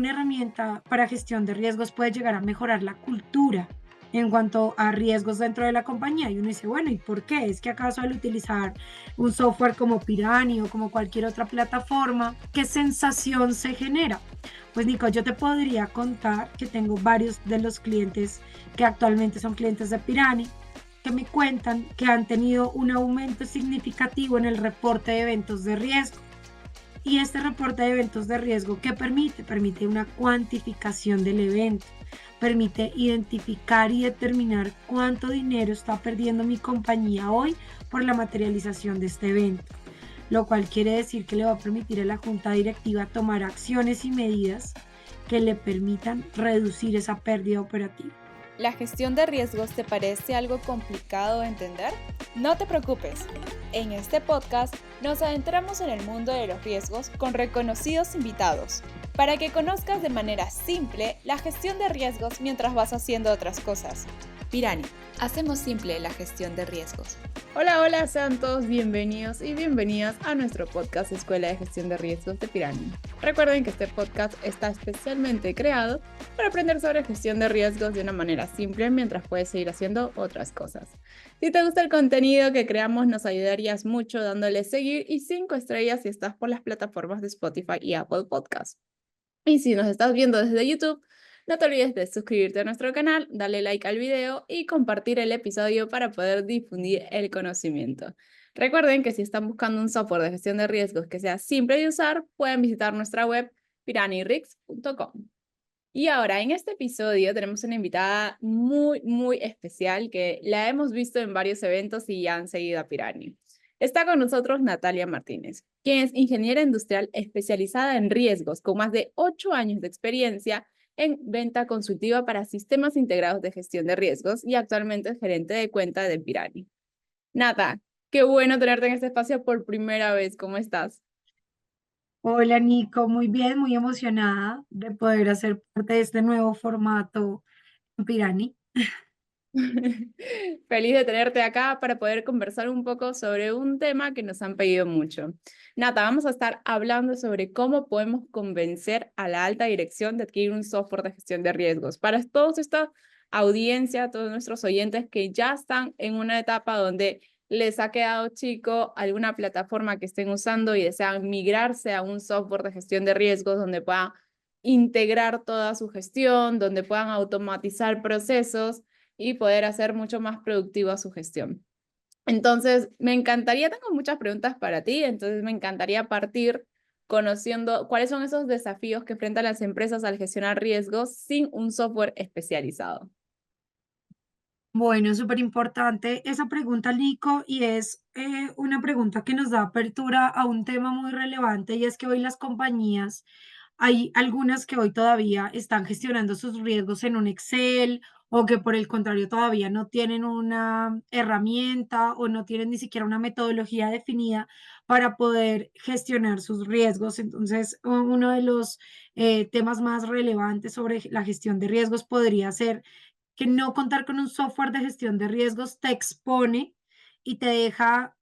una herramienta para gestión de riesgos puede llegar a mejorar la cultura en cuanto a riesgos dentro de la compañía. Y uno dice, bueno, ¿y por qué? ¿Es que acaso al utilizar un software como Pirani o como cualquier otra plataforma, qué sensación se genera? Pues Nico, yo te podría contar que tengo varios de los clientes que actualmente son clientes de Pirani que me cuentan que han tenido un aumento significativo en el reporte de eventos de riesgo. Y este reporte de eventos de riesgo, ¿qué permite? Permite una cuantificación del evento, permite identificar y determinar cuánto dinero está perdiendo mi compañía hoy por la materialización de este evento, lo cual quiere decir que le va a permitir a la junta directiva tomar acciones y medidas que le permitan reducir esa pérdida operativa. ¿La gestión de riesgos te parece algo complicado de entender? No te preocupes. En este podcast nos adentramos en el mundo de los riesgos con reconocidos invitados, para que conozcas de manera simple la gestión de riesgos mientras vas haciendo otras cosas. Pirani, hacemos simple la gestión de riesgos. Hola, hola, sean todos bienvenidos y bienvenidas a nuestro podcast Escuela de Gestión de Riesgos de Pirani. Recuerden que este podcast está especialmente creado para aprender sobre gestión de riesgos de una manera simple mientras puedes seguir haciendo otras cosas. Si te gusta el contenido que creamos, nos ayudarías mucho dándole seguir y 5 estrellas si estás por las plataformas de Spotify y Apple Podcasts. Y si nos estás viendo desde YouTube, no te olvides de suscribirte a nuestro canal, darle like al video y compartir el episodio para poder difundir el conocimiento. Recuerden que si están buscando un software de gestión de riesgos que sea simple de usar, pueden visitar nuestra web piranirix.com. Y ahora, en este episodio tenemos una invitada muy especial que la hemos visto en varios eventos y ya han seguido a Pirani. Está con nosotros Natalia Martínez, quien es ingeniera industrial especializada en riesgos, con más de 8 años de experiencia en venta consultiva para sistemas integrados de gestión de riesgos y actualmente es gerente de cuenta de Pirani. Nata, qué bueno tenerte en este espacio por primera vez. ¿Cómo estás? Hola Nico, muy bien, muy emocionada de poder hacer parte de este nuevo formato en Pirani. Feliz de tenerte acá para poder conversar un poco sobre un tema que nos han pedido mucho. Nata, vamos a estar hablando sobre cómo podemos convencer a la alta dirección de adquirir un software de gestión de riesgos. Para toda esta audiencia, todos nuestros oyentes que ya están en una etapa donde les ha quedado chico alguna plataforma que estén usando y desean migrarse a un software de gestión de riesgos donde puedan integrar toda su gestión, donde puedan automatizar procesos y poder hacer mucho más productiva su gestión. Entonces, me encantaría, tengo muchas preguntas para ti, entonces me encantaría partir conociendo cuáles son esos desafíos que enfrentan las empresas al gestionar riesgos sin un software especializado. Bueno, súper importante esa pregunta, Nico, y es una pregunta que nos da apertura a un tema muy relevante y es que hoy las compañías, hay algunas que hoy todavía están gestionando sus riesgos en un Excel o que por el contrario todavía no tienen una herramienta o no tienen ni siquiera una metodología definida para poder gestionar sus riesgos. Entonces, uno de los temas más relevantes sobre la gestión de riesgos podría ser que no contar con un software de gestión de riesgos te expone y te deja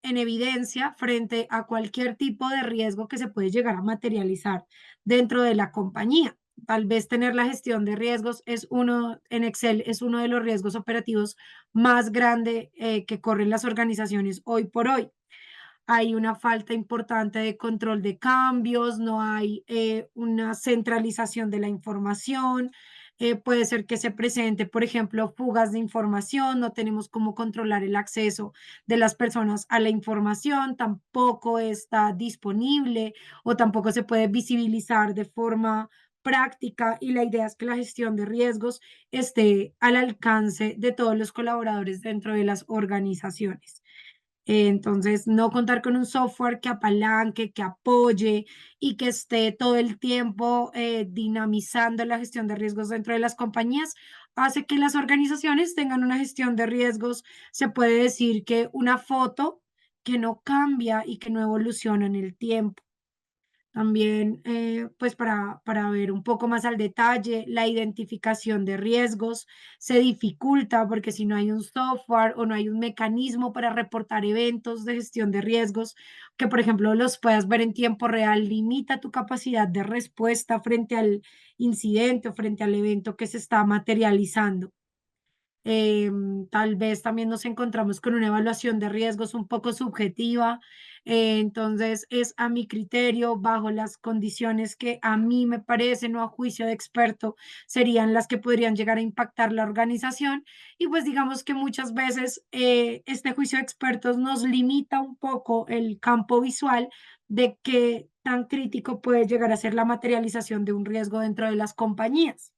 en evidencia frente a cualquier tipo de riesgo que se puede llegar a materializar dentro de la compañía. Tal vez tener la gestión de riesgos es uno, en Excel es uno de los riesgos operativos más grande que corren las organizaciones hoy por hoy. Hay una falta importante de control de cambios, no hay una centralización de la información. Puede ser que se presente, por ejemplo, fugas de información, no tenemos cómo controlar el acceso de las personas a la información, tampoco está disponible o tampoco se puede visibilizar de forma práctica y la idea es que la gestión de riesgos esté al alcance de todos los colaboradores dentro de las organizaciones. Entonces, no contar con un software que apalanque, que apoye y que esté todo el tiempo dinamizando la gestión de riesgos dentro de las compañías, hace que las organizaciones tengan una gestión de riesgos. Se puede decir que una foto que no cambia y que no evoluciona en el tiempo. También, pues para ver un poco más al detalle, la identificación de riesgos se dificulta porque si no hay un software o no hay un mecanismo para reportar eventos de gestión de riesgos, que por ejemplo los puedas ver en tiempo real, limita tu capacidad de respuesta frente al incidente o frente al evento que se está materializando. Tal vez también nos encontramos con una evaluación de riesgos un poco subjetiva, entonces es a mi criterio, bajo las condiciones que a mí me parecen o a juicio de experto serían las que podrían llegar a impactar la organización. Y pues digamos que muchas veces este juicio de expertos nos limita un poco el campo visual de qué tan crítico puede llegar a ser la materialización de un riesgo dentro de las compañías.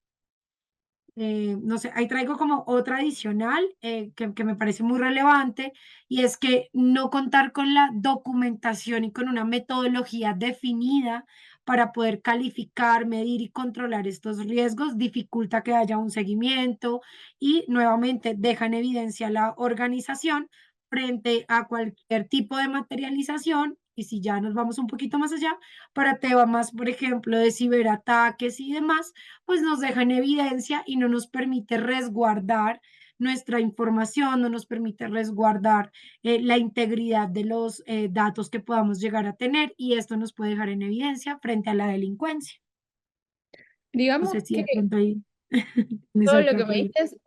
No sé, ahí traigo como otra adicional que me parece muy relevante y es que no contar con la documentación y con una metodología definida para poder calificar, medir y controlar estos riesgos dificulta que haya un seguimiento y nuevamente deja en evidencia la organización frente a cualquier tipo de materialización. Y si ya nos vamos un poquito más allá, para temas, por ejemplo, de ciberataques y demás, pues nos deja en evidencia y no nos permite resguardar nuestra información, no nos permite resguardar la integridad de los datos que podamos llegar a tener y esto nos puede dejar en evidencia frente a la delincuencia. No Digamos sé si que de pronto ahí tienes todo lo otra que me pregunta. dices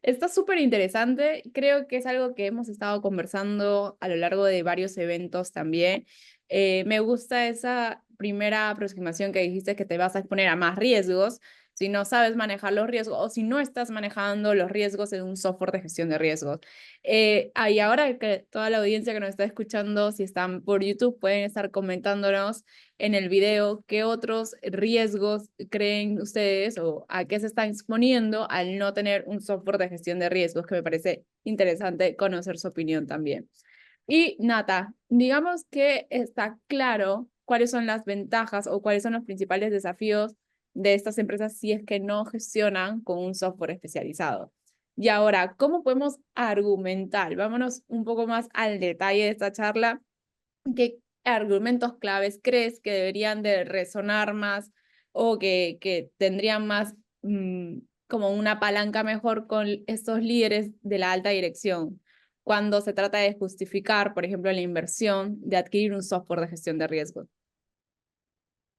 está súper interesante. Creo que es algo que hemos estado conversando a lo largo de varios eventos también. Me gusta esa primera aproximación que dijiste que te vas a exponer a más riesgos si no sabes manejar los riesgos o si no estás manejando los riesgos en un software de gestión de riesgos. Y ahora que toda la audiencia que nos está escuchando, si están por YouTube, pueden estar comentándonos en el video qué otros riesgos creen ustedes o a qué se están exponiendo al no tener un software de gestión de riesgos, que me parece interesante conocer su opinión también. Y Nata, digamos que está claro cuáles son las ventajas o cuáles son los principales desafíos de estas empresas si es que no gestionan con un software especializado. Y ahora, ¿cómo podemos argumentar? Vámonos un poco más al detalle de esta charla. ¿Qué argumentos claves crees que deberían de resonar más o que tendrían más como una palanca mejor con estos líderes de la alta dirección cuando se trata de justificar, por ejemplo, la inversión de adquirir un software de gestión de riesgos?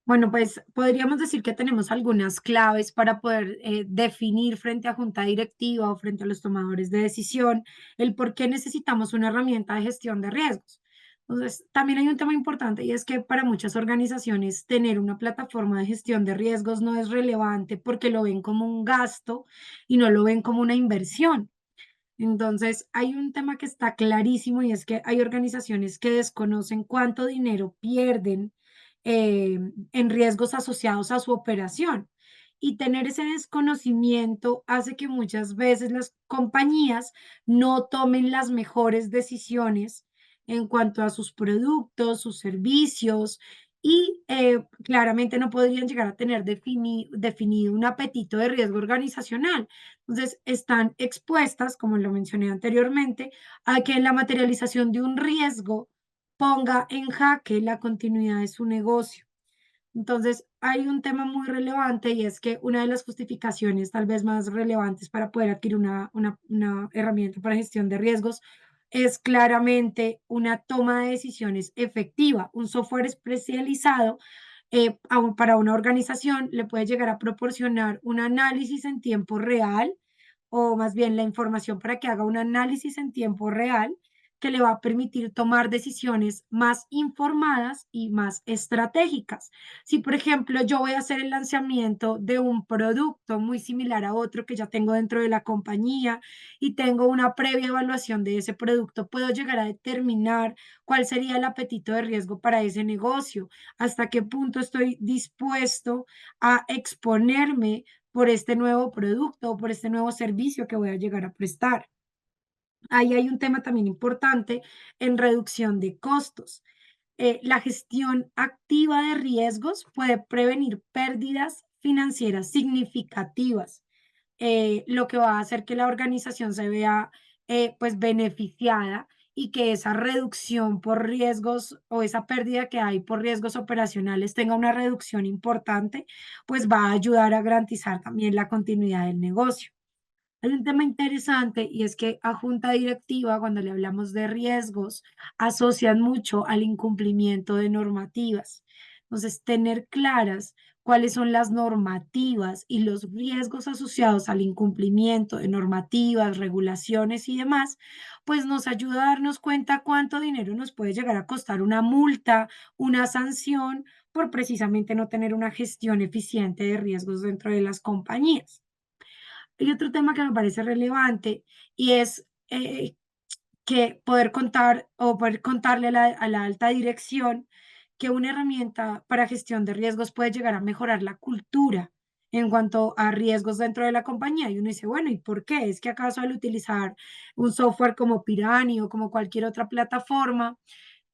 Bueno, pues podríamos decir que tenemos algunas claves para poder definir frente a junta directiva o frente a los tomadores de decisión el por qué necesitamos una herramienta de gestión de riesgos. Entonces, también hay un tema importante y es que para muchas organizaciones tener una plataforma de gestión de riesgos no es relevante porque lo ven como un gasto y no lo ven como una inversión. Entonces, hay un tema que está clarísimo y es que hay organizaciones que desconocen cuánto dinero pierden en riesgos asociados a su operación. Y tener ese desconocimiento hace que muchas veces las compañías no tomen las mejores decisiones en cuanto a sus productos, sus servicios y claramente no podrían llegar a tener definido un apetito de riesgo organizacional. Entonces, están expuestas, como lo mencioné anteriormente, a que la materialización de un riesgo ponga en jaque la continuidad de su negocio. Entonces, hay un tema muy relevante y es que una de las justificaciones tal vez más relevantes para poder adquirir una herramienta para gestión de riesgos es claramente una toma de decisiones efectiva. Un software especializado para una organización le puede llegar a proporcionar un análisis en tiempo real o más bien la información para que haga un análisis en tiempo real que le va a permitir tomar decisiones más informadas y más estratégicas. Si, por ejemplo, yo voy a hacer el lanzamiento de un producto muy similar a otro que ya tengo dentro de la compañía y tengo una previa evaluación de ese producto, puedo llegar a determinar cuál sería el apetito de riesgo para ese negocio, hasta qué punto estoy dispuesto a exponerme por este nuevo producto o por este nuevo servicio que voy a llegar a prestar. Ahí hay un tema también importante en reducción de costos. La gestión activa de riesgos puede prevenir pérdidas financieras significativas, lo que va a hacer que la organización se vea pues beneficiada y que esa reducción por riesgos o esa pérdida que hay por riesgos operacionales tenga una reducción importante, pues va a ayudar a garantizar también la continuidad del negocio. Hay un tema interesante y es que a junta directiva, cuando le hablamos de riesgos, asocian mucho al incumplimiento de normativas. Entonces, tener claras cuáles son las normativas y los riesgos asociados al incumplimiento de normativas, regulaciones y demás, pues nos ayuda a darnos cuenta cuánto dinero nos puede llegar a costar una multa, una sanción, por precisamente no tener una gestión eficiente de riesgos dentro de las compañías. Hay otro tema que me parece relevante y es que poder contar o poder contarle a la alta dirección que una herramienta para gestión de riesgos puede llegar a mejorar la cultura en cuanto a riesgos dentro de la compañía. Y uno dice, bueno, ¿y por qué? ¿Es que acaso al utilizar un software como Pirani o como cualquier otra plataforma,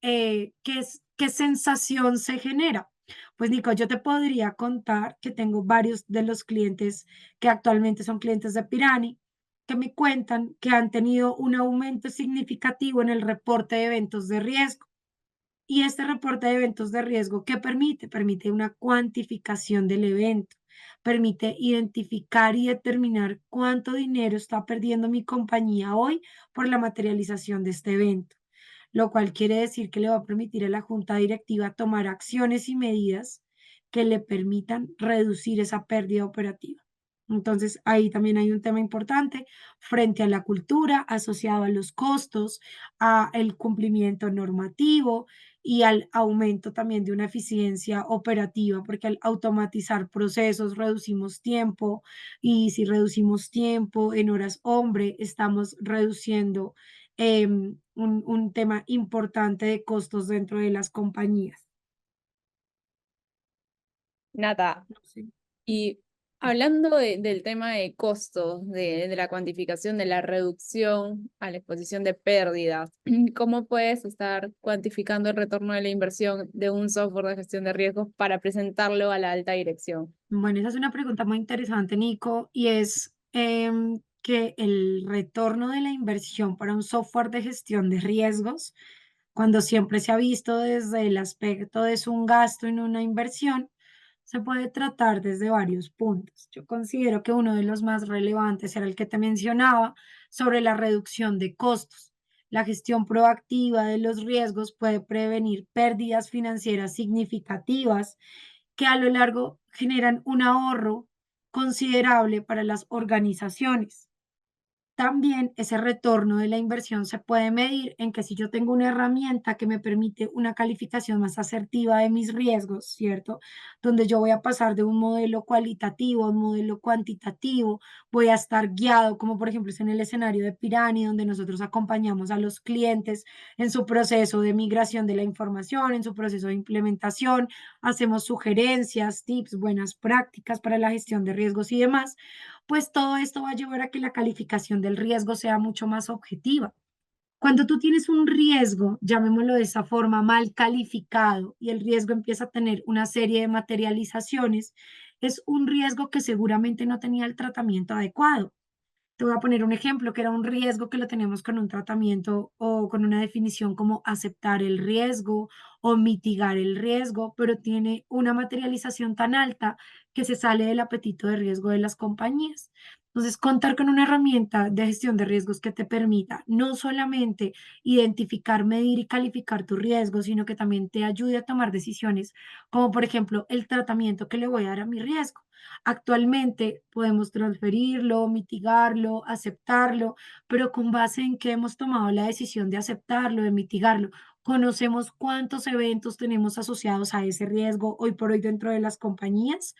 qué sensación se genera? Pues Nico, yo te podría contar que tengo varios de los clientes que actualmente son clientes de Pirani, que me cuentan que han tenido un aumento significativo en el reporte de eventos de riesgo. Y este reporte de eventos de riesgo, ¿qué permite? Permite una cuantificación del evento, permite identificar y determinar cuánto dinero está perdiendo mi compañía hoy por la materialización de este evento, lo cual quiere decir que le va a permitir a la junta directiva tomar acciones y medidas que le permitan reducir esa pérdida operativa. Entonces, ahí también hay un tema importante frente a la cultura asociado a los costos, a el cumplimiento normativo y al aumento también de una eficiencia operativa, porque al automatizar procesos reducimos tiempo y si reducimos tiempo en horas hombre, estamos reduciendo un tema importante de costos dentro de las compañías. Nata, No sé. y hablando del tema de costos, de la cuantificación, de la reducción a la exposición de pérdidas, ¿cómo puedes estar cuantificando el retorno de la inversión de un software de gestión de riesgos para presentarlo a la alta dirección? Bueno, esa es una pregunta muy interesante, Nico, y es que el retorno de la inversión para un software de gestión de riesgos, cuando siempre se ha visto desde el aspecto de es un gasto y no una inversión, se puede tratar desde varios puntos. Yo considero que uno de los más relevantes era el que te mencionaba sobre la reducción de costos. La gestión proactiva de los riesgos puede prevenir pérdidas financieras significativas que a lo largo generan un ahorro considerable para las organizaciones. También ese retorno de la inversión se puede medir en que si yo tengo una herramienta que me permite una calificación más asertiva de mis riesgos, ¿cierto? Donde yo voy a pasar de un modelo cualitativo a un modelo cuantitativo, voy a estar guiado, como por ejemplo es en el escenario de Pirani, donde nosotros acompañamos a los clientes en su proceso de migración de la información, en su proceso de implementación, hacemos sugerencias, tips, buenas prácticas para la gestión de riesgos y demás, pues todo esto va a llevar a que la calificación del riesgo sea mucho más objetiva. Cuando tú tienes un riesgo, llamémoslo de esa forma, mal calificado y el riesgo empieza a tener una serie de materializaciones, es un riesgo que seguramente no tenía el tratamiento adecuado. Te voy a poner un ejemplo, que era un riesgo que lo teníamos con un tratamiento o con una definición como aceptar el riesgo o mitigar el riesgo, pero tiene una materialización tan alta que se sale del apetito de riesgo de las compañías. Entonces, contar con una herramienta de gestión de riesgos que te permita no solamente identificar, medir y calificar tu riesgo, sino que también te ayude a tomar decisiones, como por ejemplo el tratamiento que le voy a dar a mi riesgo. Actualmente podemos transferirlo, mitigarlo, aceptarlo, pero con base en que hemos tomado la decisión de aceptarlo, de mitigarlo. Conocemos cuántos eventos tenemos asociados a ese riesgo hoy por hoy dentro de las compañías.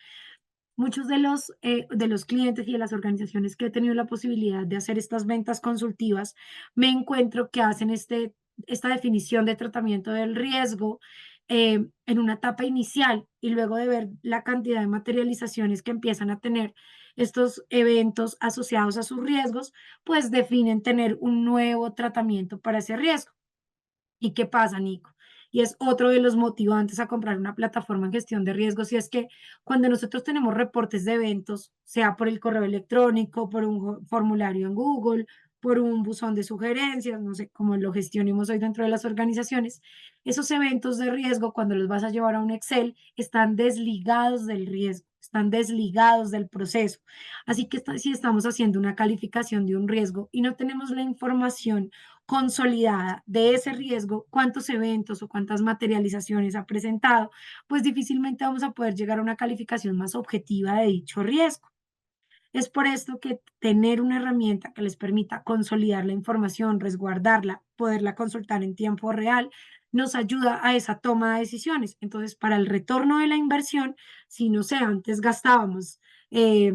Muchos de los clientes y de las organizaciones que he tenido la posibilidad de hacer estas ventas consultivas, me encuentro que hacen esta definición de tratamiento del riesgo en una etapa inicial y luego de ver la cantidad de materializaciones que empiezan a tener estos eventos asociados a sus riesgos, pues definen tener un nuevo tratamiento para ese riesgo. ¿Y qué pasa, Nico? Y es otro de los motivantes a comprar una plataforma en gestión de riesgos, y es que cuando nosotros tenemos reportes de eventos, sea por el correo electrónico, por un formulario en Google, por un buzón de sugerencias, no sé cómo lo gestionemos hoy dentro de las organizaciones. Esos eventos de riesgo, cuando los vas a llevar a un Excel, están desligados del riesgo, están desligados del proceso. Así que si estamos haciendo una calificación de un riesgo y no tenemos la información consolidada de ese riesgo, cuántos eventos o cuántas materializaciones ha presentado, pues difícilmente vamos a poder llegar a una calificación más objetiva de dicho riesgo. Es por esto que tener una herramienta que les permita consolidar la información, resguardarla, poderla consultar en tiempo real, nos ayuda a esa toma de decisiones. Entonces, para el retorno de la inversión, si no sé, antes gastábamos eh,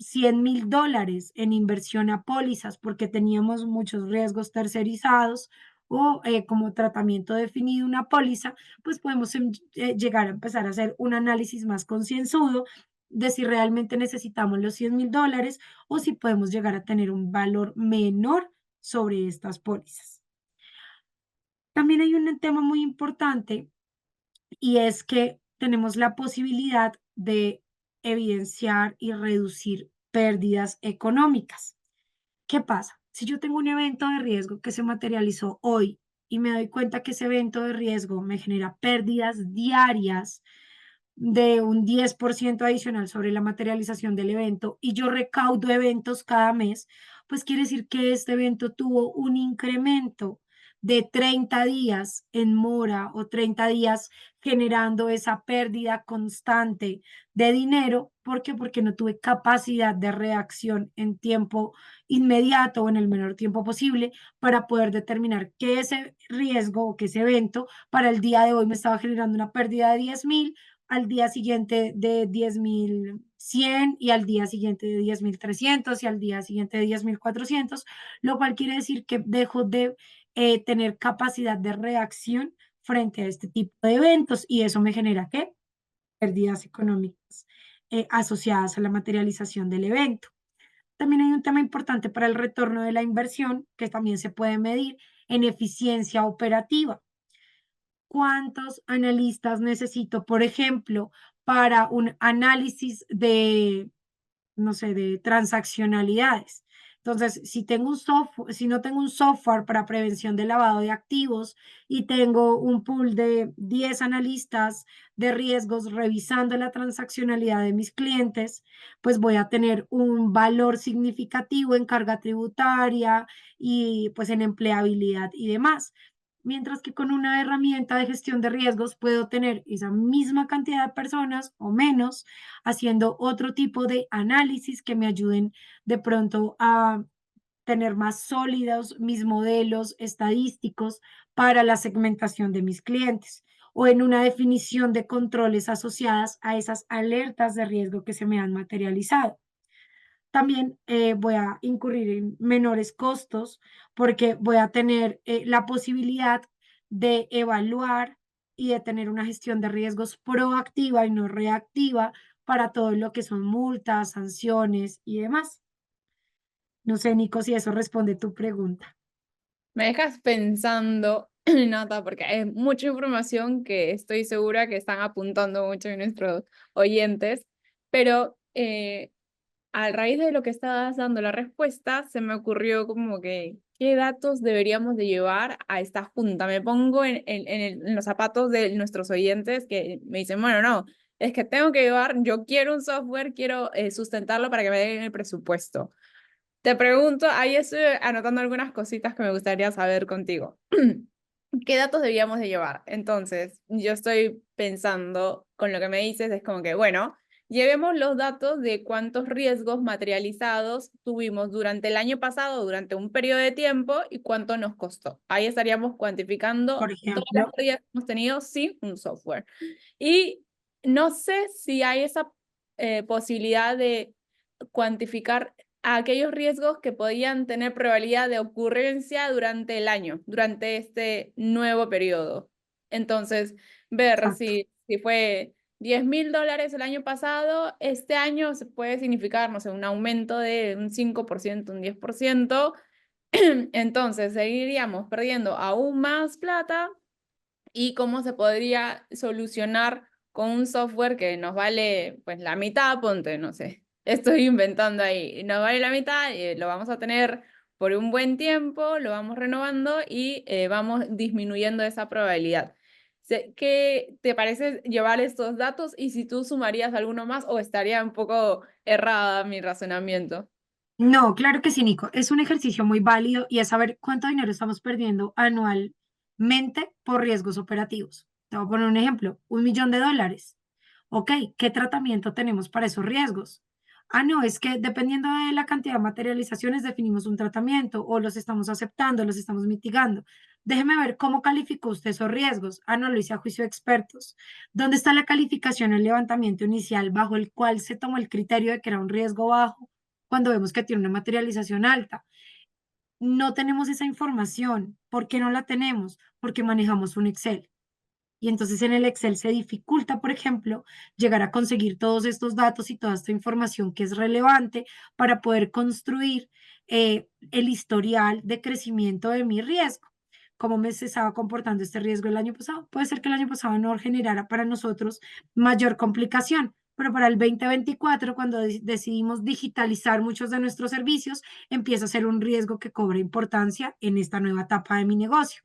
$100,000 en inversión a pólizas porque teníamos muchos riesgos tercerizados o como tratamiento definido una póliza, pues podemos llegar a empezar a hacer un análisis más concienzudo de si realmente necesitamos los $100,000 o si podemos llegar a tener un valor menor sobre estas pólizas. También hay un tema muy importante y es que tenemos la posibilidad de evidenciar y reducir pérdidas económicas. ¿Qué pasa? Si yo tengo un evento de riesgo que se materializó hoy y me doy cuenta que ese evento de riesgo me genera pérdidas diarias de un 10% adicional sobre la materialización del evento y yo recaudo eventos cada mes, pues quiere decir que este evento tuvo un incremento de 30 días en mora o 30 días generando esa pérdida constante de dinero. ¿Por qué? Porque no tuve capacidad de reacción en tiempo inmediato o en el menor tiempo posible para poder determinar que ese riesgo o que ese evento para el día de hoy me estaba generando una pérdida de 10,000, al día siguiente de 10,100 y al día siguiente de 10,300 y al día siguiente de 10,400, lo cual quiere decir que dejo de tener capacidad de reacción frente a este tipo de eventos y eso me genera ¿qué? Pérdidas económicas asociadas a la materialización del evento. También hay un tema importante para el retorno de la inversión que también se puede medir en eficiencia operativa. ¿Cuántos analistas necesito, por ejemplo, para un análisis de, no sé, de transaccionalidades? Entonces, si no tengo un software para prevención de lavado de activos y tengo un pool de 10 analistas de riesgos revisando la transaccionalidad de mis clientes, pues voy a tener un valor significativo en carga tributaria y pues en empleabilidad y demás. Mientras que con una herramienta de gestión de riesgos puedo tener esa misma cantidad de personas o menos haciendo otro tipo de análisis que me ayuden de pronto a tener más sólidos mis modelos estadísticos para la segmentación de mis clientes o en una definición de controles asociadas a esas alertas de riesgo que se me han materializado. También voy a incurrir en menores costos porque voy a tener la posibilidad de evaluar y de tener una gestión de riesgos proactiva y no reactiva para todo lo que son multas, sanciones y demás. No sé, Nico, si eso responde tu pregunta. Me dejas pensando, Nata, porque hay mucha información que estoy segura que están apuntando mucho en nuestros oyentes, pero a raíz de lo que estabas dando la respuesta, se me ocurrió como que, ¿qué datos deberíamos de llevar a esta junta? Me pongo en los zapatos de nuestros oyentes que me dicen, bueno, no, es que tengo que llevar, yo quiero un software, quiero sustentarlo para que me den el presupuesto. Te pregunto, ahí estoy anotando algunas cositas que me gustaría saber contigo. ¿Qué datos debíamos de llevar? Entonces, yo estoy pensando, con lo que me dices, es como que, bueno, llevemos los datos de cuántos riesgos materializados tuvimos durante el año pasado, durante un periodo de tiempo, y cuánto nos costó. Ahí estaríamos Por cuantificando todas las ejemplo, pérdidas que hemos tenido sin un software. Y no sé si hay esa posibilidad de cuantificar aquellos riesgos que podían tener probabilidad de ocurrencia durante el año, durante este nuevo periodo. Entonces, ver exacto. si fue $10,000 el año pasado, este año se puede significar, no sé, un aumento de un 5%, un 10%. Entonces, seguiríamos perdiendo aún más plata y cómo se podría solucionar con un software que nos vale pues la mitad, ponte, no sé, estoy inventando ahí, nos vale la mitad y lo vamos a tener por un buen tiempo, lo vamos renovando y vamos disminuyendo esa probabilidad. ¿Qué te parece llevar estos datos y si tú sumarías alguno más o estaría un poco errada mi razonamiento? No, claro que sí, Nico. Es un ejercicio muy válido y es saber cuánto dinero estamos perdiendo anualmente por riesgos operativos. Te voy a poner un ejemplo, $1.000.000. Ok, ¿qué tratamiento tenemos para esos riesgos? Ah, no, es que dependiendo de la cantidad de materializaciones definimos un tratamiento o los estamos aceptando, los estamos mitigando. Déjeme ver cómo calificó usted esos riesgos. Ah, no, lo hice a juicio de expertos. ¿Dónde está la calificación, el levantamiento inicial bajo el cual se tomó el criterio de que era un riesgo bajo cuando vemos que tiene una materialización alta? No tenemos esa información. ¿Por qué no la tenemos? Porque manejamos un Excel. Y entonces en el Excel se dificulta, por ejemplo, llegar a conseguir todos estos datos y toda esta información que es relevante para poder construir el historial de crecimiento de mi riesgo. ¿Cómo me se estaba comportando este riesgo el año pasado? Puede ser que el año pasado no generara para nosotros mayor complicación, pero para el 2024, cuando decidimos digitalizar muchos de nuestros servicios, empieza a ser un riesgo que cobra importancia en esta nueva etapa de mi negocio.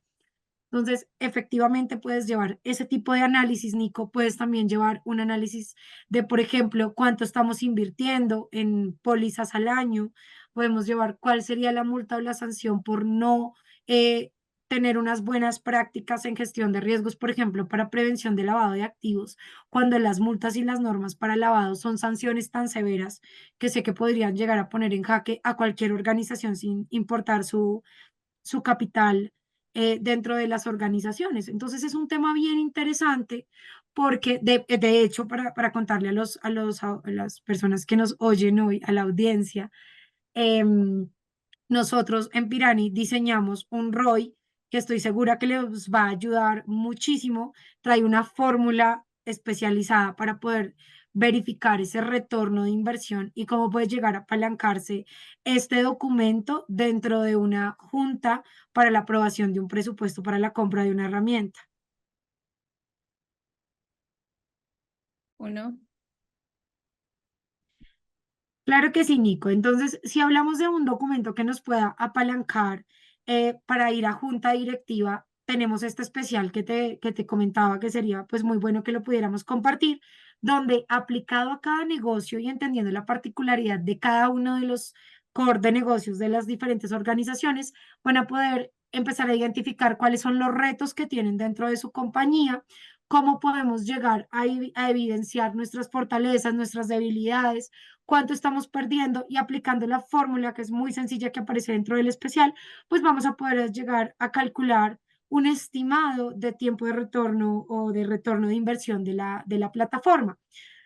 Entonces, efectivamente puedes llevar ese tipo de análisis, Nico. Puedes también llevar un análisis de, por ejemplo, cuánto estamos invirtiendo en pólizas al año. Podemos llevar cuál sería la multa o la sanción por no tener unas buenas prácticas en gestión de riesgos, por ejemplo, para prevención de lavado de activos, cuando las multas y las normas para lavado son sanciones tan severas que sé que podrían llegar a poner en jaque a cualquier organización sin importar su capital dentro de las organizaciones. Entonces es un tema bien interesante porque de hecho, para contarle a las personas que nos oyen hoy, a la audiencia, em, nosotros en Pirani diseñamos un ROI que estoy segura que les va a ayudar muchísimo. Trae una fórmula especializada para poder verificar ese retorno de inversión y cómo puede llegar a apalancarse este documento dentro de una junta para la aprobación de un presupuesto para la compra de una herramienta. ¿Uno? Claro que sí, Nico. Entonces, si hablamos de un documento que nos pueda apalancar para ir a junta directiva, tenemos este especial que te comentaba que sería pues muy bueno que lo pudiéramos compartir, donde aplicado a cada negocio y entendiendo la particularidad de cada uno de los core de negocios de las diferentes organizaciones, van a poder empezar a identificar cuáles son los retos que tienen dentro de su compañía, cómo podemos llegar a evidenciar nuestras fortalezas, nuestras debilidades, cuánto estamos perdiendo y aplicando la fórmula que es muy sencilla que aparece dentro del especial, pues vamos a poder llegar a calcular un estimado de tiempo de retorno o de retorno de inversión de la plataforma.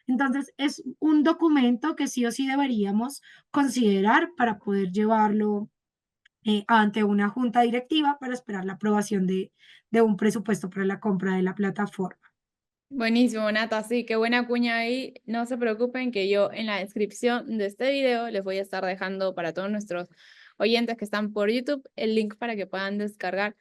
Entonces, es un documento que sí o sí deberíamos considerar para poder llevarlo ante una junta directiva para esperar la aprobación de un presupuesto para la compra de la plataforma. Buenísimo, Nata, sí, qué buena cuña ahí. No se preocupen que yo en la descripción de este video les voy a estar dejando para todos nuestros oyentes que están por YouTube el link para que puedan descargar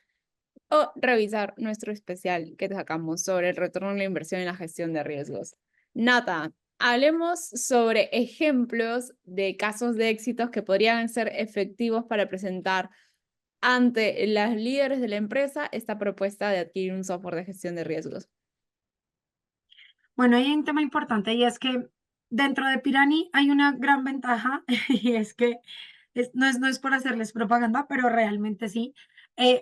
o revisar nuestro especial que sacamos sobre el retorno de la inversión en la gestión de riesgos. Nata, hablemos sobre ejemplos de casos de éxitos que podrían ser efectivos para presentar ante las líderes de la empresa esta propuesta de adquirir un software de gestión de riesgos. Bueno, hay un tema importante y es que dentro de Pirani hay una gran ventaja y es que no es por hacerles propaganda, pero realmente sí.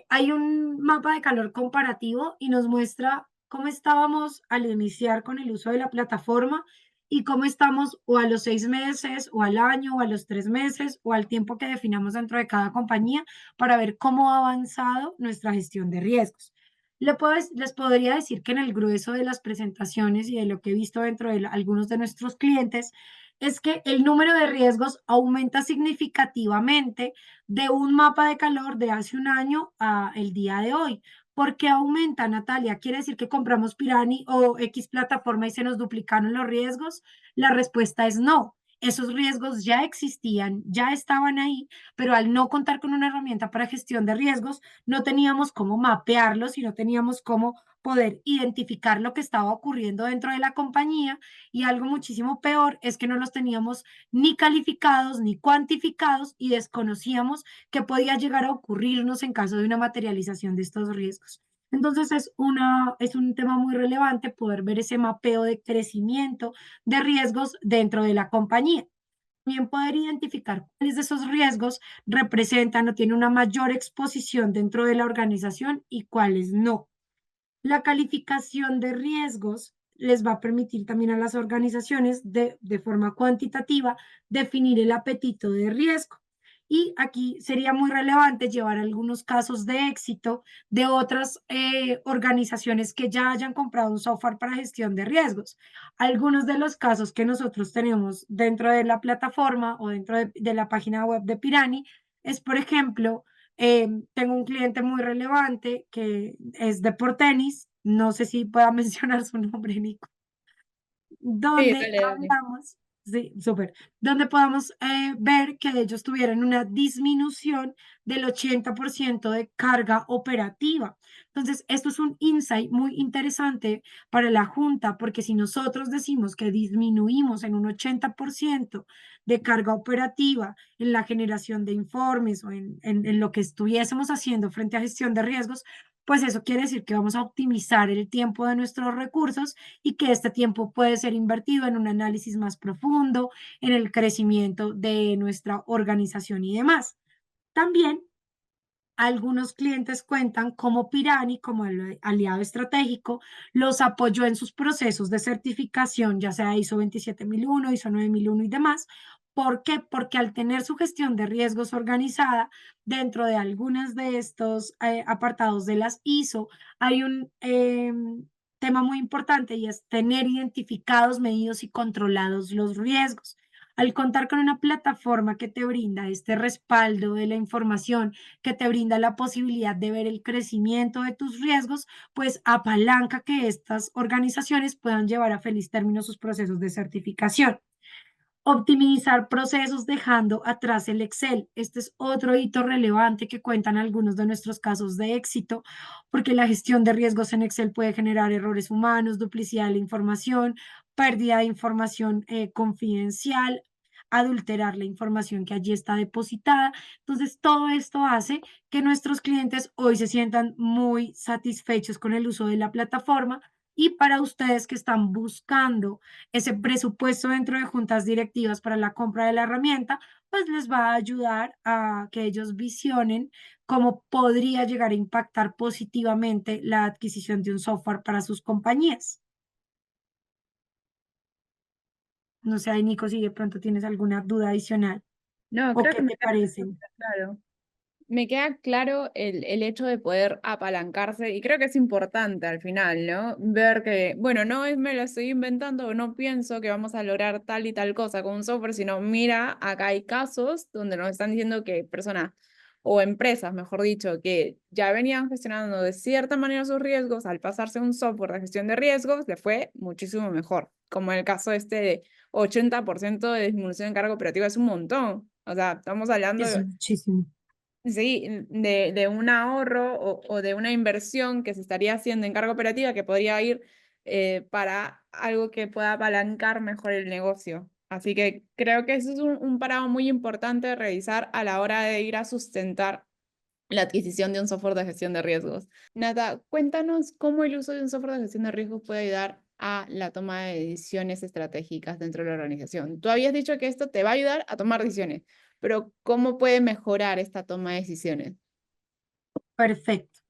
Hay un mapa de calor comparativo y nos muestra cómo estábamos al iniciar con el uso de la plataforma y cómo estamos o a los 6 meses o al año o a los 3 meses o al tiempo que definamos dentro de cada compañía para ver cómo ha avanzado nuestra gestión de riesgos. Les podría decir que en el grueso de las presentaciones y de lo que he visto dentro de algunos de nuestros clientes, es que el número de riesgos aumenta significativamente de un mapa de calor de hace un año a el día de hoy. ¿Por qué aumenta, Natalia? ¿Quiere decir que compramos Pirani o X plataforma y se nos duplicaron los riesgos? La respuesta es no. Esos riesgos ya existían, ya estaban ahí, pero al no contar con una herramienta para gestión de riesgos, no teníamos cómo mapearlos y no teníamos cómo poder identificar lo que estaba ocurriendo dentro de la compañía, y algo muchísimo peor es que no los teníamos ni calificados ni cuantificados y desconocíamos qué podía llegar a ocurrirnos en caso de una materialización de estos riesgos. Entonces es un tema muy relevante poder ver ese mapeo de crecimiento de riesgos dentro de la compañía. También poder identificar cuáles de esos riesgos representan o tienen una mayor exposición dentro de la organización y cuáles no. La calificación de riesgos les va a permitir también a las organizaciones de forma cuantitativa definir el apetito de riesgo. Y aquí sería muy relevante llevar algunos casos de éxito de otras organizaciones que ya hayan comprado un software para gestión de riesgos. Algunos de los casos que nosotros tenemos dentro de la plataforma o dentro de la página web de Pirani es, por ejemplo, tengo un cliente muy relevante que es de por tenis, no sé si pueda mencionar su nombre, Nico, Sí, donde dale, dale. hablamos, sí, súper, donde podamos ver que ellos tuvieron una disminución del 80% de carga operativa. Entonces, esto es un insight muy interesante para la junta, porque si nosotros decimos que disminuimos en un 80% de carga operativa en la generación de informes o en lo que estuviésemos haciendo frente a gestión de riesgos, pues eso quiere decir que vamos a optimizar el tiempo de nuestros recursos y que este tiempo puede ser invertido en un análisis más profundo, en el crecimiento de nuestra organización y demás. También algunos clientes cuentan cómo Pirani, como aliado estratégico, los apoyó en sus procesos de certificación, ya sea ISO 27001, ISO 9001 y demás. ¿Por qué? Porque al tener su gestión de riesgos organizada dentro de algunos de estos apartados de las ISO, hay un tema muy importante y es tener identificados, medidos y controlados los riesgos. Al contar con una plataforma que te brinda este respaldo de la información, que te brinda la posibilidad de ver el crecimiento de tus riesgos, pues apalanca que estas organizaciones puedan llevar a feliz término sus procesos de certificación. Optimizar procesos dejando atrás el Excel. Este es otro hito relevante que cuentan algunos de nuestros casos de éxito, porque la gestión de riesgos en Excel puede generar errores humanos, duplicidad de la información, pérdida de información confidencial, adulterar la información que allí está depositada. Entonces, todo esto hace que nuestros clientes hoy se sientan muy satisfechos con el uso de la plataforma. Y para ustedes que están buscando ese presupuesto dentro de juntas directivas para la compra de la herramienta, pues les va a ayudar a que ellos visionen cómo podría llegar a impactar positivamente la adquisición de un software para sus compañías. No sé, ahí, Nico, si de pronto tienes alguna duda adicional No, o creo qué que me te queda parecen. claro. Me queda claro el hecho de poder apalancarse y creo que es importante al final, ¿no? Ver que, bueno, no es me lo estoy inventando o no pienso que vamos a lograr tal y tal cosa con un software, sino mira, acá hay casos donde nos están diciendo que personas o empresas, mejor dicho, que ya venían gestionando de cierta manera sus riesgos, al pasarse a un software de gestión de riesgos, le fue muchísimo mejor, como en el caso este de 80% de disminución en carga operativa es un montón. O sea, estamos hablando Es muchísimo. sí, de un ahorro o de una inversión que se estaría haciendo en carga operativa que podría ir para algo que pueda apalancar mejor el negocio. Así que creo que eso es un parado muy importante de revisar a la hora de ir a sustentar la adquisición de un software de gestión de riesgos. Nada, cuéntanos cómo el uso de un software de gestión de riesgos puede ayudar a la toma de decisiones estratégicas dentro de la organización. Tú habías dicho que esto te va a ayudar a tomar decisiones, pero ¿cómo puede mejorar esta toma de decisiones? Perfecto.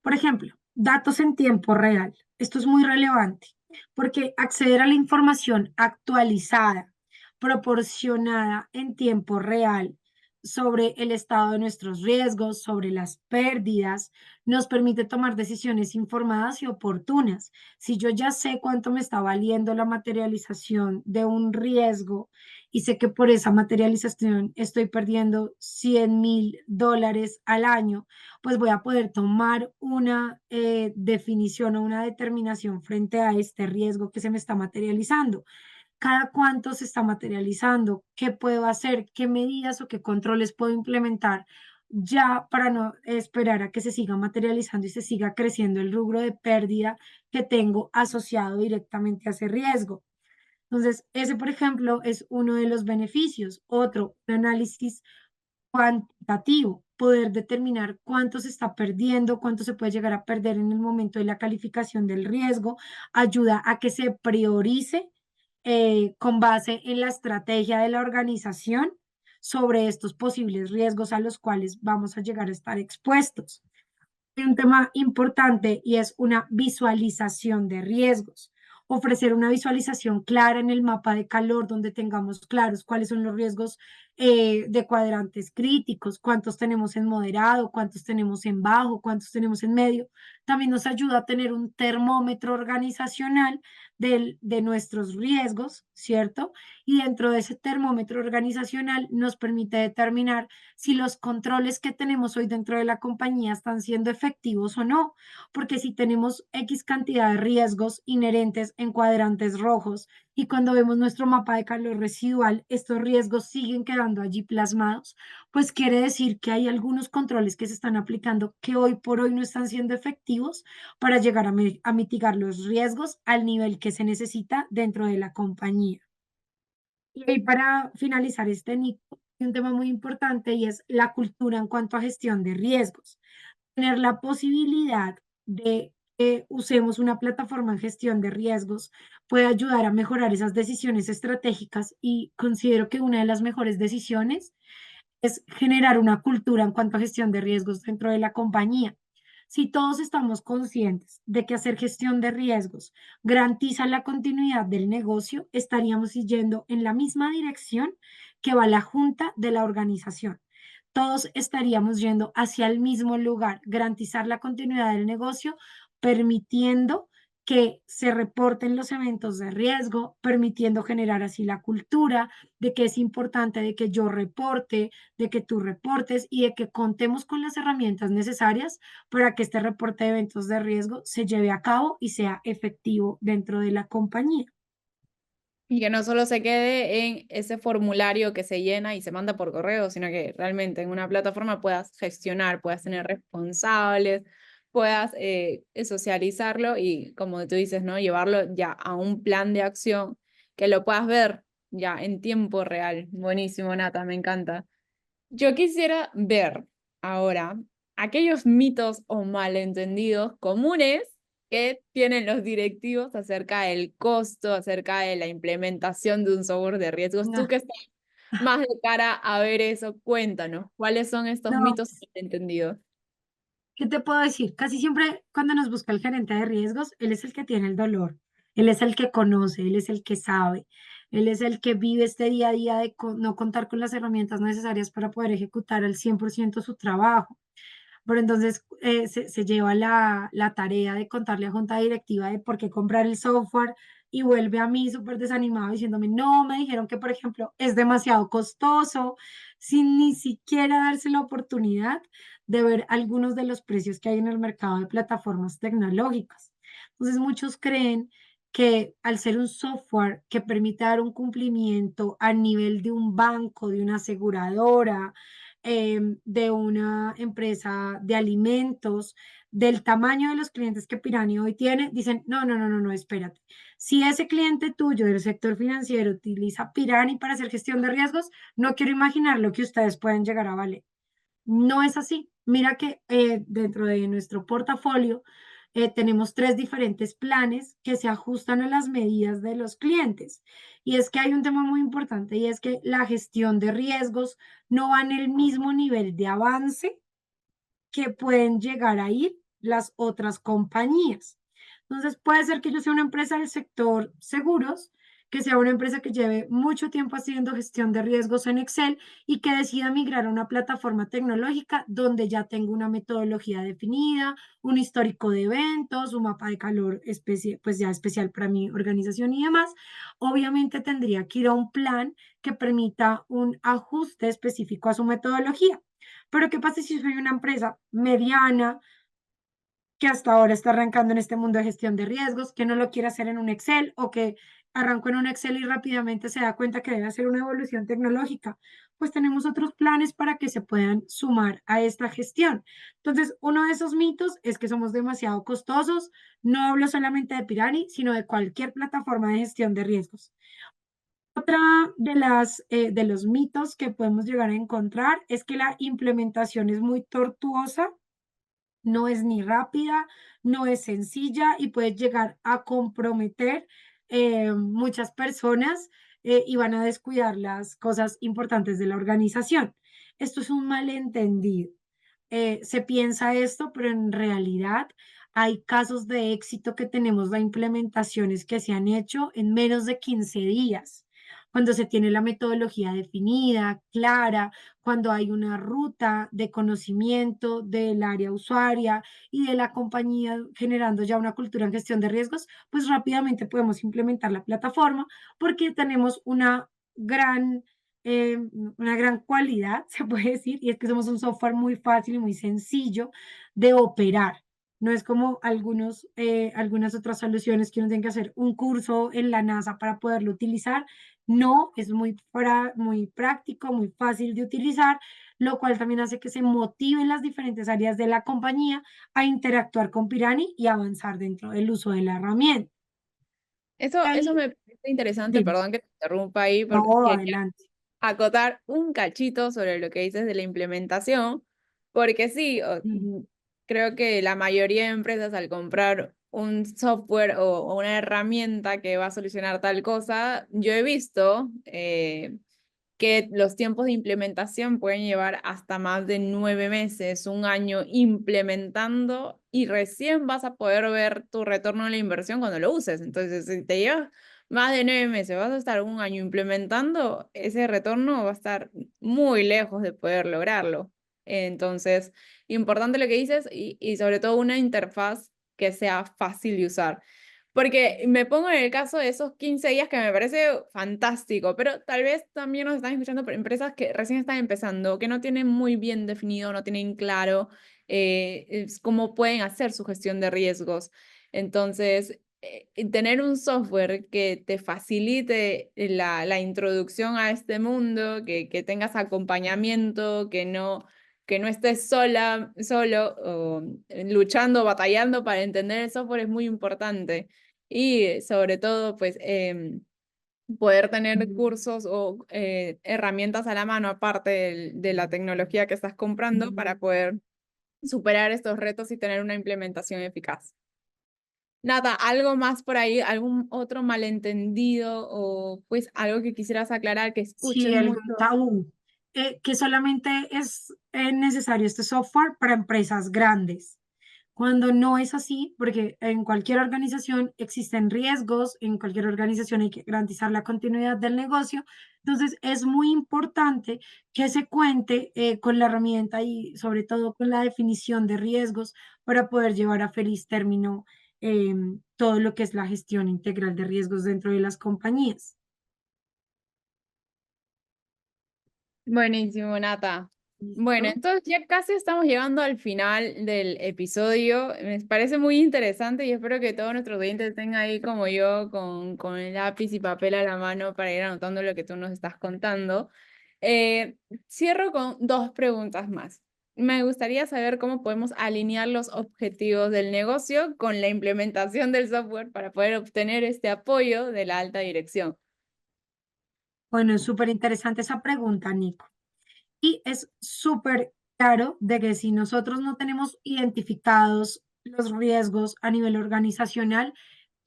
Por ejemplo, datos en tiempo real. Esto es muy relevante porque acceder a la información actualizada, proporcionada en tiempo real sobre el estado de nuestros riesgos, sobre las pérdidas, nos permite tomar decisiones informadas y oportunas. Si yo ya sé cuánto me está valiendo la materialización de un riesgo y sé que por esa materialización estoy perdiendo $100,000 al año, pues voy a poder tomar una definición o una determinación frente a este riesgo que se me está materializando. ¿Cada cuánto se está materializando? ¿Qué puedo hacer? ¿Qué medidas o qué controles puedo implementar ya para no esperar a que se siga materializando y se siga creciendo el rubro de pérdida que tengo asociado directamente a ese riesgo. Entonces, ese, por ejemplo, es uno de los beneficios. Otro, un análisis cuantitativo, poder determinar cuánto se está perdiendo, cuánto se puede llegar a perder en el momento de la calificación del riesgo, ayuda a que se priorice con base en la estrategia de la organización sobre estos posibles riesgos a los cuales vamos a llegar a estar expuestos. Hay un tema importante y es una visualización de riesgos. Ofrecer una visualización clara en el mapa de calor donde tengamos claros cuáles son los riesgos de cuadrantes críticos, cuántos tenemos en moderado, cuántos tenemos en bajo, cuántos tenemos en medio. También nos ayuda a tener un termómetro organizacional de nuestros riesgos, ¿cierto? Y dentro de ese termómetro organizacional nos permite determinar si los controles que tenemos hoy dentro de la compañía están siendo efectivos o no, porque si tenemos X cantidad de riesgos inherentes en cuadrantes rojos y cuando vemos nuestro mapa de calor residual, estos riesgos siguen quedando allí plasmados, pues quiere decir que hay algunos controles que se están aplicando que hoy por hoy no están siendo efectivos para llegar a mitigar los riesgos al nivel que se necesita dentro de la compañía. Y para finalizar este Nico, hay un tema muy importante y es la cultura en cuanto a gestión de riesgos. Tener la posibilidad de que usemos una plataforma en gestión de riesgos puede ayudar a mejorar esas decisiones estratégicas y considero que una de las mejores decisiones es generar una cultura en cuanto a gestión de riesgos dentro de la compañía. Si todos estamos conscientes de que hacer gestión de riesgos garantiza la continuidad del negocio, estaríamos yendo en la misma dirección que va la junta de la organización. Todos estaríamos yendo hacia el mismo lugar, garantizar la continuidad del negocio, permitiendo que se reporten los eventos de riesgo, permitiendo generar así la cultura de que es importante de que yo reporte, de que tú reportes y de que contemos con las herramientas necesarias para que este reporte de eventos de riesgo se lleve a cabo y sea efectivo dentro de la compañía. Y que no solo se quede en ese formulario que se llena y se manda por correo, sino que realmente en una plataforma puedas gestionar, puedas tener responsables, puedas socializarlo y, como tú dices, ¿no? Llevarlo ya a un plan de acción que lo puedas ver ya en tiempo real. Buenísimo, Nata, me encanta. Yo quisiera ver ahora aquellos mitos o malentendidos comunes que tienen los directivos acerca del costo, acerca de la implementación de un software de riesgos. Tú No, que estás más de cara a ver eso, cuéntanos, ¿cuáles son estos no, mitos malentendidos? ¿qué te puedo decir? Casi siempre cuando nos busca el gerente de riesgos, él es el que tiene el dolor, él es el que conoce, él es el que sabe, él es el que vive este día a día de no contar con las herramientas necesarias para poder ejecutar al 100% su trabajo. Pero entonces se lleva la tarea de contarle a junta directiva de por qué comprar el software y vuelve a mí súper desanimado diciéndome, no, me dijeron que, por ejemplo, es demasiado costoso, sin ni siquiera darse la oportunidad de ver algunos de los precios que hay en el mercado de plataformas tecnológicas. Entonces, muchos creen que al ser un software que permite dar un cumplimiento a nivel de un banco, de una aseguradora, de una empresa de alimentos, del tamaño de los clientes que Pirani hoy tiene, dicen, no, no, no, no, no, espérate. Si ese cliente tuyo del sector financiero utiliza Pirani para hacer gestión de riesgos, no quiero imaginar lo que ustedes pueden llegar a valer. No es así. Mira que dentro de nuestro portafolio tenemos tres diferentes planes que se ajustan a las medidas de los clientes. Y es que hay un tema muy importante y es que la gestión de riesgos no va en el mismo nivel de avance que pueden llegar a ir las otras compañías. Entonces, puede ser que yo sea una empresa del sector seguros, que sea una empresa que lleve mucho tiempo haciendo gestión de riesgos en Excel y que decida migrar a una plataforma tecnológica donde ya tengo una metodología definida, un histórico de eventos, un mapa de calor pues ya especial para mi organización y demás. Obviamente tendría que ir a un plan que permita un ajuste específico a su metodología. Pero ¿qué pasa si soy una empresa mediana que hasta ahora está arrancando en este mundo de gestión de riesgos, que no lo quiere hacer en un Excel o que arrancó en un Excel y rápidamente se da cuenta que debe hacer una evolución tecnológica, pues tenemos otros planes para que se puedan sumar a esta gestión. Entonces, uno de esos mitos es que somos demasiado costosos. No hablo solamente de Pirani, sino de cualquier plataforma de gestión de riesgos. Otra de los mitos que podemos llegar a encontrar es que la implementación es muy tortuosa, no es ni rápida, no es sencilla y puede llegar a comprometer muchas personas y van a descuidar las cosas importantes de la organización. Esto es un malentendido. Se piensa esto, pero en realidad hay casos de éxito que tenemos de implementaciones que se han hecho en menos de 15 días, cuando se tiene la metodología definida, clara, cuando hay una ruta de conocimiento del área usuaria y de la compañía generando ya una cultura en gestión de riesgos, pues rápidamente podemos implementar la plataforma porque tenemos eh, una gran cualidad, se puede decir, y es que somos un software muy fácil y muy sencillo de operar. No es como algunas otras soluciones que uno tiene que hacer un curso en la NASA para poderlo utilizar. No, es muy práctico, muy fácil de utilizar, lo cual también hace que se motiven las diferentes áreas de la compañía a interactuar con Pirani y avanzar dentro del uso de la herramienta. Eso Ahí, me parece interesante, dime, perdón que te interrumpa ahí, porque no, quería adelante. acotar un cachito sobre lo que dices de la implementación, porque sí, Sí. creo que la mayoría de empresas al comprar un software o una herramienta que va a solucionar tal cosa, yo he visto que los tiempos de implementación pueden llevar hasta más de 9 meses, un año implementando y recién vas a poder ver tu retorno de la inversión cuando lo uses. Entonces, si te llevas más de 9 meses, vas a estar un año implementando, ese retorno va a estar muy lejos de poder lograrlo. Entonces, importante lo que dices y sobre todo una interfaz que sea fácil de usar. Porque me pongo en el caso de esos 15 días que me parece fantástico, pero tal vez también nos están escuchando por empresas que recién están empezando, que no tienen muy bien definido, no tienen claro cómo pueden hacer su gestión de riesgos. Entonces, tener un software que te facilite la introducción a este mundo, que tengas acompañamiento, que no estés solo o luchando, batallando para entender el software es muy importante. Y sobre todo, pues, poder tener cursos o herramientas a la mano aparte de la tecnología que estás comprando para poder superar estos retos y tener una implementación eficaz. Nada, algo más por ahí, algún otro malentendido o pues algo que quisieras aclarar que Sí, escuchen algún mucho. tabú. Que solamente es necesario este software para empresas grandes. Cuando no es así, porque en cualquier organización existen riesgos, en cualquier organización hay que garantizar la continuidad del negocio. Entonces, es muy importante que se cuente con la herramienta y sobre todo con la definición de riesgos para poder llevar a feliz término todo lo que es la gestión integral de riesgos dentro de las compañías. Buenísimo, Nata. Bueno, ¿Listo? entonces ya casi estamos llegando al final del episodio. Me parece muy interesante y espero que todos nuestros oyentes tengan ahí como yo con el lápiz y papel a la mano para ir anotando lo que tú nos estás contando. Eh, Cierro con dos preguntas más. Me gustaría saber cómo podemos alinear los objetivos del negocio con la implementación del software para poder obtener este apoyo de la alta dirección. Bueno, es súper interesante esa pregunta, Nico. Y es súper claro de que si nosotros no tenemos identificados los riesgos a nivel organizacional,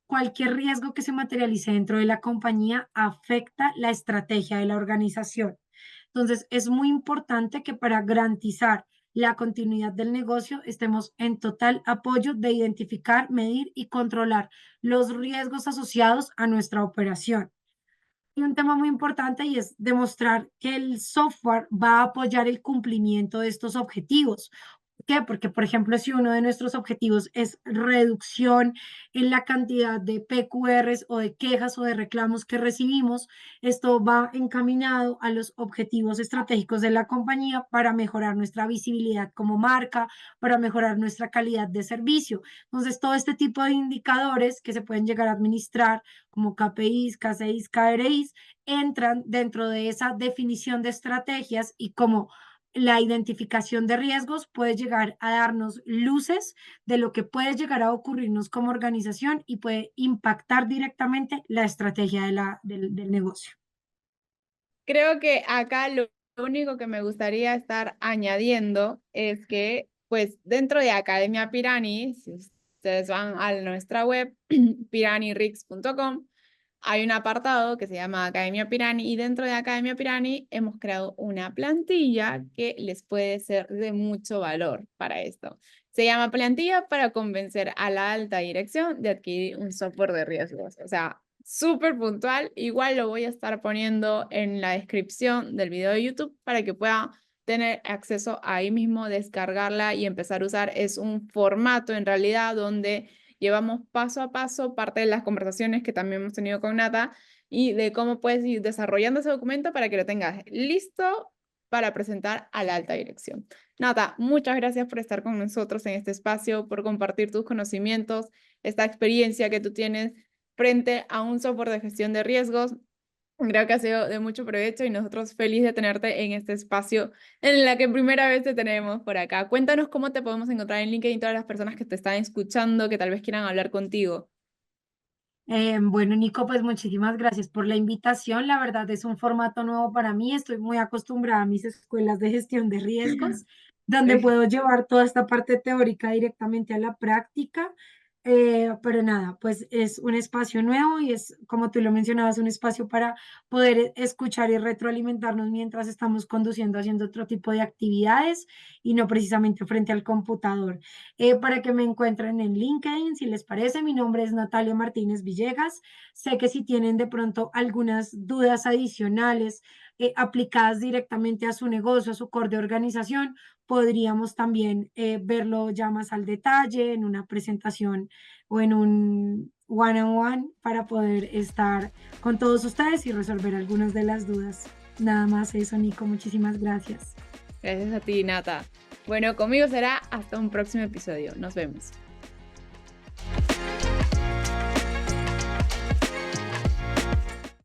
cualquier riesgo que se materialice dentro de la compañía afecta la estrategia de la organización. Entonces, es muy importante que para garantizar la continuidad del negocio estemos en total apoyo de identificar, medir y controlar los riesgos asociados a nuestra operación. Hay un tema muy importante y es demostrar que el software va a apoyar el cumplimiento de estos objetivos. ¿Qué? Porque, por ejemplo, si uno de nuestros objetivos es reducción en la cantidad de PQRs o de quejas o de reclamos que recibimos, esto va encaminado a los objetivos estratégicos de la compañía para mejorar nuestra visibilidad como marca, para mejorar nuestra calidad de servicio. Entonces, todo este tipo de indicadores que se pueden llegar a administrar como KPIs, KCIs, KRIs, entran dentro de esa definición de estrategias y como la identificación de riesgos puede llegar a darnos luces de lo que puede llegar a ocurrirnos como organización y puede impactar directamente la estrategia del negocio. Creo que acá lo único que me gustaría estar añadiendo es que, pues, dentro de Academia Pirani, si ustedes van a nuestra web, piranirix.com, hay un apartado que se llama Academia Pirani y dentro de Academia Pirani hemos creado una plantilla que les puede ser de mucho valor para esto. Se llama plantilla para convencer a la alta dirección de adquirir un software de riesgos. O sea, súper puntual. Igual lo voy a estar poniendo en la descripción del video de YouTube para que puedan tener acceso ahí mismo, descargarla y empezar a usar. Es un formato en realidad donde llevamos paso a paso parte de las conversaciones que también hemos tenido con Nata y de cómo puedes ir desarrollando ese documento para que lo tengas listo para presentar a la alta dirección. Nata, muchas gracias por estar con nosotros en este espacio, por compartir tus conocimientos, esta experiencia que tú tienes frente a un software de gestión de riesgos. Creo que ha sido de mucho provecho y nosotros felices de tenerte en este espacio en la que primera vez te tenemos por acá. Cuéntanos cómo te podemos encontrar en LinkedIn todas las personas que te están escuchando, que tal vez quieran hablar contigo. Bueno, Nico, pues muchísimas gracias por la invitación. La verdad es un formato nuevo para mí. Estoy muy acostumbrada a mis escuelas de gestión de riesgos, donde Sí. puedo llevar toda esta parte teórica directamente a la práctica. Pero nada, pues es un espacio nuevo y es, como tú lo mencionabas, un espacio para poder escuchar y retroalimentarnos mientras estamos conduciendo, haciendo otro tipo de actividades y no precisamente frente al computador. Para que me encuentren en LinkedIn, si les parece. Mi nombre es Natalia Martínez Villegas. Sé que si tienen de pronto algunas dudas adicionales aplicadas directamente a su negocio, a su core de organización, podríamos también verlo ya más al detalle en una presentación o en un one-on-one para poder estar con todos ustedes y resolver algunas de las dudas. Nada más eso, Nico. Muchísimas gracias. Gracias a ti, Nata. Bueno, conmigo será hasta un próximo episodio. Nos vemos.